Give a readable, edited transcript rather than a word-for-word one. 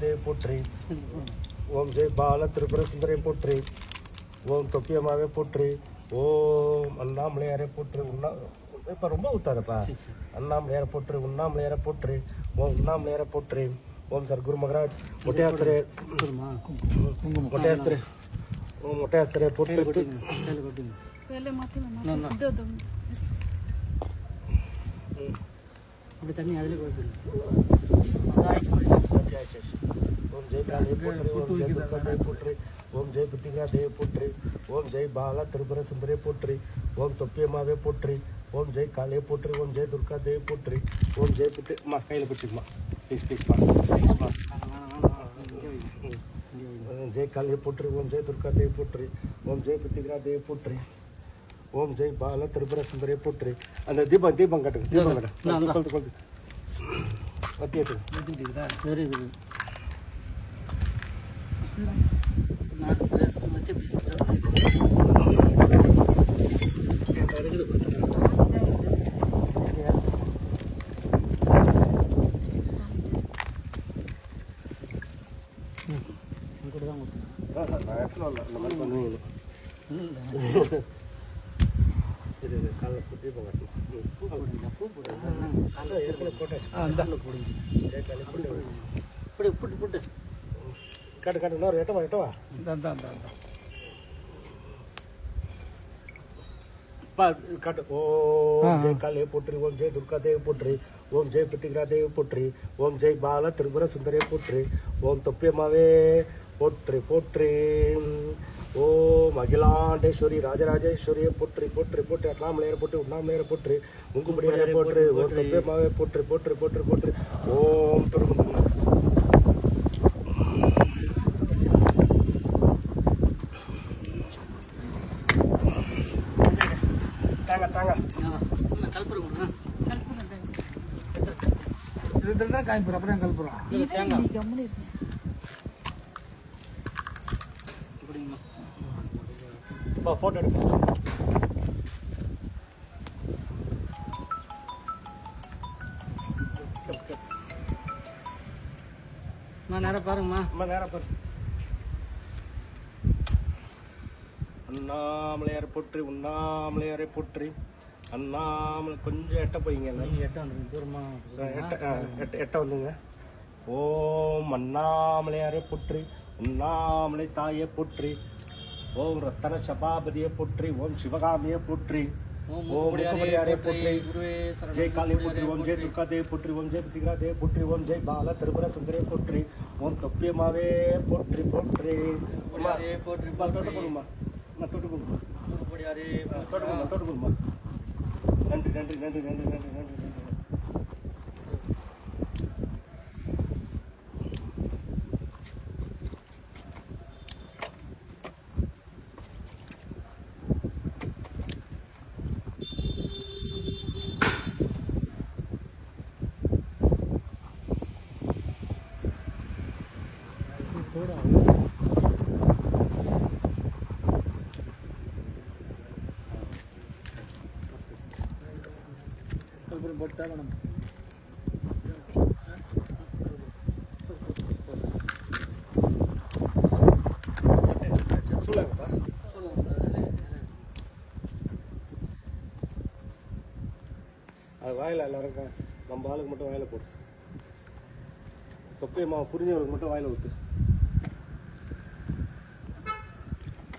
தேவி போற்றி. ஓம் ஜெய் பால திரிபுர சுந்தரி போற்றி. ஓம் தொப்பியம்மாவே போற்றி. ஓம் அண்ணாமலையாரே போற்றி. இப்போ ரொம்ப ஊத்தாதப்பா. அண்ணாமலையாரை போற்றி. உண்ணாமலையாரை போற்றி. ஓம் உண்ணாமலையாரை போற்றி. ஓம் சர் குரு மகராஜ் மொட்டையாஸ்திரே மொட்டையாஸ்திரே ஓம் மொட்டையாஸ்திரே போட்டு தண்ணி அதில் ஓம் ஜெய் காளி போற்றி. ஓம் ஜெய் துர்கா தேவி போற்றி. ஓம் ஜெய் பித்திகா தேவி போற்றி. ஓம் ஜெய் பாலா திரிபுர சுந்தரே போற்றி. ஓம் தொப்பியம்மாவே போற்றி. ஓம் ஜெய் காளியை போற்றி. ஓம் ஜெய் துர்கா தேவி போற்றி. ஓம் ஜெய் பித்திமா கையில் பிடிச்சிக்குமா ப்ளீஸ் ப்ளீஸ்மா ப்ளீஸ்மா. ஜெய் காளியை போற்றி. ஓம் ஜெய் துர்கா தேவி போற்றி. ஓம் ஜெய் பித்திகா தேவி போற்றி. ஓம் ஜெய் பால திரிபுர சுந்தரே போற்றி. அந்த தீபம் தீபம் கட்டுங்க. தீபம் கட்டுங்க. கொழுத்து கொழுத்து வத்தி எடுத்துங்க. Very good. இந்த மாதிரி பண்ணுவீங்க. இது காலைல தீபம் கட்டணும். பூ போடுங்க. ஏற்கனவே போட்டாச்சு. புட்டு காட்டு காட்டு இன்னொரு எட்டவா எட்டவா காட்டு. ஓம் ஜெய் காளியை போற்றி. ஓம் ஜெய் துர்கா தேவி போற்றி. ஓம் ஜெய் பித்திகா தேவி போற்றி. ஓம் ஜெய் பால திரிபுர சுந்தரே போற்றி. ஓம் தொப்பியம்மாவே போற்றி போற்றி. ஓம் அகிலாண்டேஸ்வரி ராஜராஜேஸ்வரியை போற்றி போற்றி போற்றி. அண்ணாமலையாரை போற்றி. உண்ணாமலையாரை போற்றி. முங்கும்படியாரை போற்றி. ஓம் தொப்பியம்மாவே போற்றி போற்றி போற்றி போற்றி. ஓம் துருகு தாங்க தாங்க. இதுதான் காய்ப்புறம். அப்புறம் கல்புரம் போட்டோ எடுக்க. நேரம் பாருங்கம்மா. நேரம் பாருங்க. அண்ணாமலையாரை போற்றி. உண்ணாமலையாரை போற்றி. அண்ணாமலை கொஞ்சம் எட்ட போயிங்க. எட்ட வந்துங்க. ஓம் அண்ணாமலையாரை போற்றி. உண்ணாமலை தாயை போற்றி. ஓம் ரத்தன சபாபதியை போற்றி. ஓம் சிவகாமியை போற்றி. ஓம் முகமடியாரை போற்றி. ஜெய் காளி போற்றி. ஓம் ஜெய் துர்கா தேவி போற்றி. ஓம் ஜெய் பித்திகா தேவி போற்றி. ஓம் ஜெய் பால திரிபுர சுந்தரே போற்றி. ஓம் தொப்பியம்மாவே போற்றி போற்றி. தொட்டு கொடுமா தொட்டு கொடுமா தொட்டு கொடுமா தொட்டு கொடுமா. நன்றி நன்றி நன்றி நன்றி நன்றி நன்றி நன்றி. போட்டா மேடம். சொல்லுங்கப்பா. அது வாயில் எல்லாருக்கும் நம்ம ஆளுக்கு மட்டும் வாயில போடு. தொப்பையம்மா புரிஞ்சவங்களுக்கு மட்டும் வாயில ஊற்று.